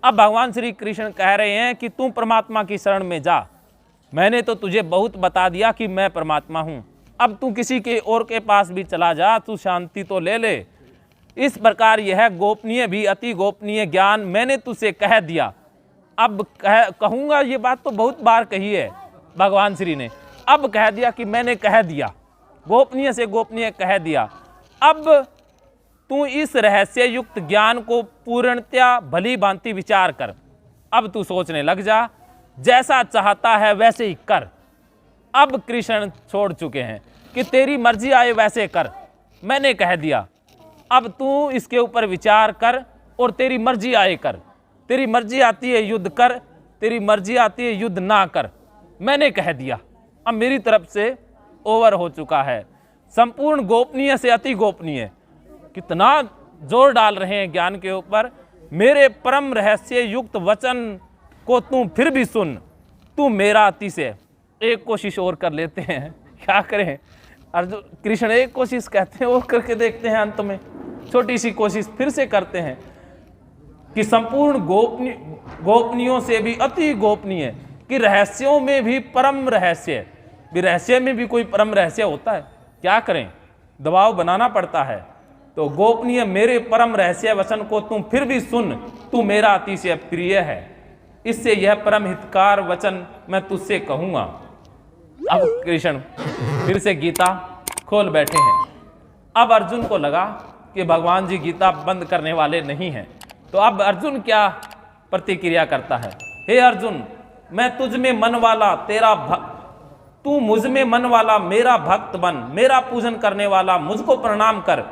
अब भगवान श्री कृष्ण कह रहे हैं कि तू परमात्मा की शरण में जा। मैंने तो तुझे बहुत बता दिया कि मैं परमात्मा हूं। अब तू किसी के और के पास भी चला जा, तू शांति तो ले ले। इस प्रकार यह गोपनीय भी अति गोपनीय ज्ञान मैंने तुझसे कह दिया। अब कहूँगा, ये बात तो बहुत बार कही है भगवान श्री ने, अब कह दिया कि मैंने कह दिया, गोपनीय से गोपनीय कह दिया। अब तू इस रहस्य युक्त ज्ञान को पूर्णतया भली भांति विचार कर। अब तू सोचने लग जा, जैसा चाहता है वैसे ही कर। अब कृष्ण छोड़ चुके हैं कि तेरी मर्जी आए वैसे कर, मैंने कह दिया। अब तू इसके ऊपर विचार कर और तेरी मर्जी आए कर। तेरी मर्जी आती है युद्ध कर, तेरी मर्जी आती है युद्ध ना कर, मैंने कह दिया। अब मेरी तरफ से ओवर हो चुका है। संपूर्ण गोपनीय से अति गोपनीय, कितना जोर डाल रहे हैं ज्ञान के ऊपर। मेरे परम रहस्य युक्त वचन को तू फिर भी सुन, तू मेरा अति से। एक कोशिश और कर लेते हैं, क्या करें अर्जुन कृष्ण, एक कोशिश कहते हैं और करके देखते हैं। अंत में छोटी सी कोशिश फिर से करते हैं कि संपूर्ण गोपनीयों से भी अति गोपनीय, कि रहस्यों में भी परम रहस्य, भी रहस्य में भी कोई परम रहस्य होता है। क्या करें, दबाव बनाना पड़ता है। तो गोपनीय मेरे परम रहस्य वचन को तुम फिर भी सुन, तू मेरा अतिशय प्रिय है। इससे यह परम हितकार वचन मैं तुझसे कहूंगा। अब कृष्ण फिर से गीता खोल बैठे हैं। अब अर्जुन को लगा कि भगवान जी गीता बंद करने वाले नहीं हैं। तो अब अर्जुन क्या प्रतिक्रिया करता है, हे अर्जुन, मैं तुझ में मन वाला तेरा तू मुझ में मन वाला मेरा भक्त बन, मेरा पूजन करने वाला, मुझको प्रणाम कर।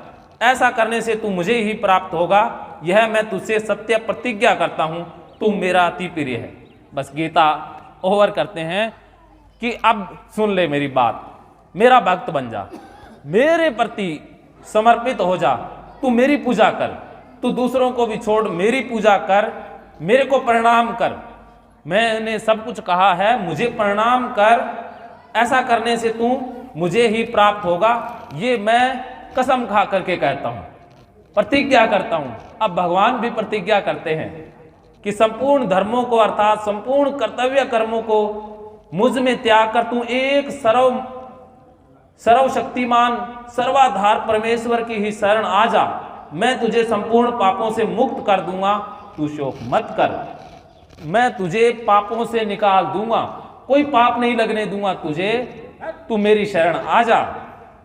ऐसा करने से तू मुझे ही प्राप्त होगा, यह मैं तुझसे सत्य प्रतिज्ञा करता हूं। तू मेरा अति प्रिय है। बस गीता ओवर करते हैं कि अब सुन ले मेरी बात, मेरा भक्त बन जा, मेरे प्रति समर्पित हो जा, तू मेरी पूजा कर, तू दूसरों को भी छोड़, मेरी पूजा कर, मेरे को प्रणाम कर। मैंने सब कुछ कहा है, मुझे प्रणाम कर। ऐसा करने से तू मुझे ही प्राप्त होगा, ये मैं कसम खा करके कहता हूं, प्रतिज्ञा करता हूं। अब भगवान भी प्रतिज्ञा करते हैं कि संपूर्ण धर्मों को अर्थात संपूर्ण कर्तव्य कर्मों को मुझ में त्याग कर तू एक सर्वशक्तिमान सर्वाधार परमेश्वर की ही शरण आ जा। मैं तुझे संपूर्ण पापों से मुक्त कर दूंगा, तू शोक मत कर। मैं तुझे पापों से निकाल दूंगा, कोई पाप नहीं लगने दूंगा तुझे, तू मेरी शरण आ जा।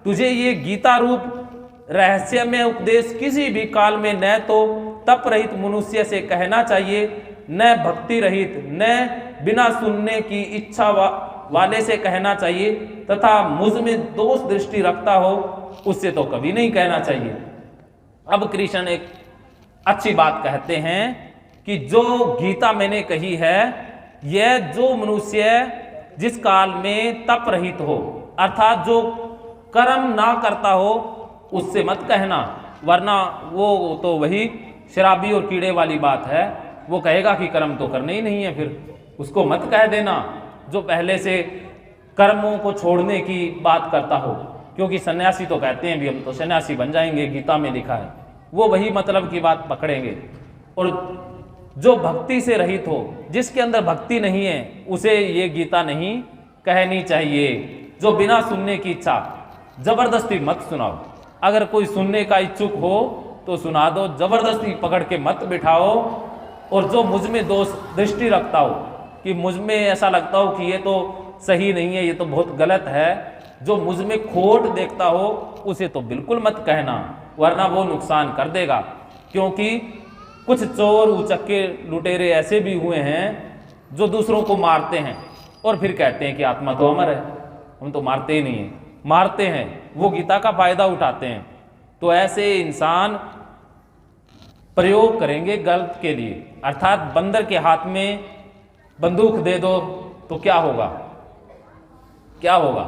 तुझे ये गीता रूप रहस्य में उपदेश किसी भी काल में न तो तप रहित मनुष्य से कहना चाहिए, न भक्ति रहित, न बिना सुनने की इच्छा वाले से कहना चाहिए, तथा मुझ में दोष दृष्टि रखता हो उससे तो कभी नहीं कहना चाहिए। अब कृष्ण एक अच्छी बात कहते हैं कि जो गीता मैंने कही है, यह जो मनुष्य जिस काल में तप रहित हो, अर्थात जो कर्म ना करता हो, उससे मत कहना, वरना वो तो वही शराबी और कीड़े वाली बात है। वो कहेगा कि कर्म तो करने ही नहीं है, फिर उसको मत कह देना जो पहले से कर्मों को छोड़ने की बात करता हो, क्योंकि सन्यासी तो कहते हैं भी हम तो सन्यासी बन जाएंगे, गीता में लिखा है, वो वही मतलब की बात पकड़ेंगे। और जो भक्ति से रहित हो, जिसके अंदर भक्ति नहीं है, उसे ये गीता नहीं कहनी चाहिए। जो बिना सुनने की इच्छा, जबरदस्ती मत सुनाओ। अगर कोई सुनने का इच्छुक हो तो सुना दो, जबरदस्ती पकड़ के मत बिठाओ। और जो मुझ में दोष दृष्टि रखता हो, कि मुझ में ऐसा लगता हो कि ये तो सही नहीं है, ये तो बहुत गलत है, जो मुझ में खोट देखता हो, उसे तो बिल्कुल मत कहना, वरना वो नुकसान कर देगा। क्योंकि कुछ चोर उचक्के लुटेरे ऐसे भी हुए हैं जो दूसरों को मारते हैं और फिर कहते हैं कि आत्मा तो अमर है, हम तो मारते ही नहीं है। मारते हैं, वो गीता का फायदा उठाते हैं। तो ऐसे इंसान प्रयोग करेंगे गलत के लिए, अर्थात बंदर के हाथ में बंदूक दे दो तो क्या होगा, क्या होगा?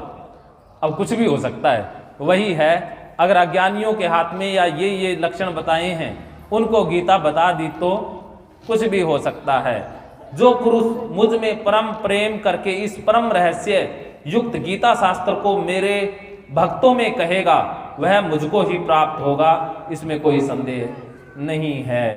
अब कुछ भी हो सकता है। वही है, अगर अज्ञानियों के हाथ में या ये लक्षण बताए हैं, उनको गीता बता दी तो कुछ भी हो सकता है। जो पुरुष मुझ में परम प्रेम करके इस परम रहस्य युक्त गीता शास्त्र को मेरे भक्तों में कहेगा, वह मुझको ही प्राप्त होगा, इसमें कोई संदेह नहीं है।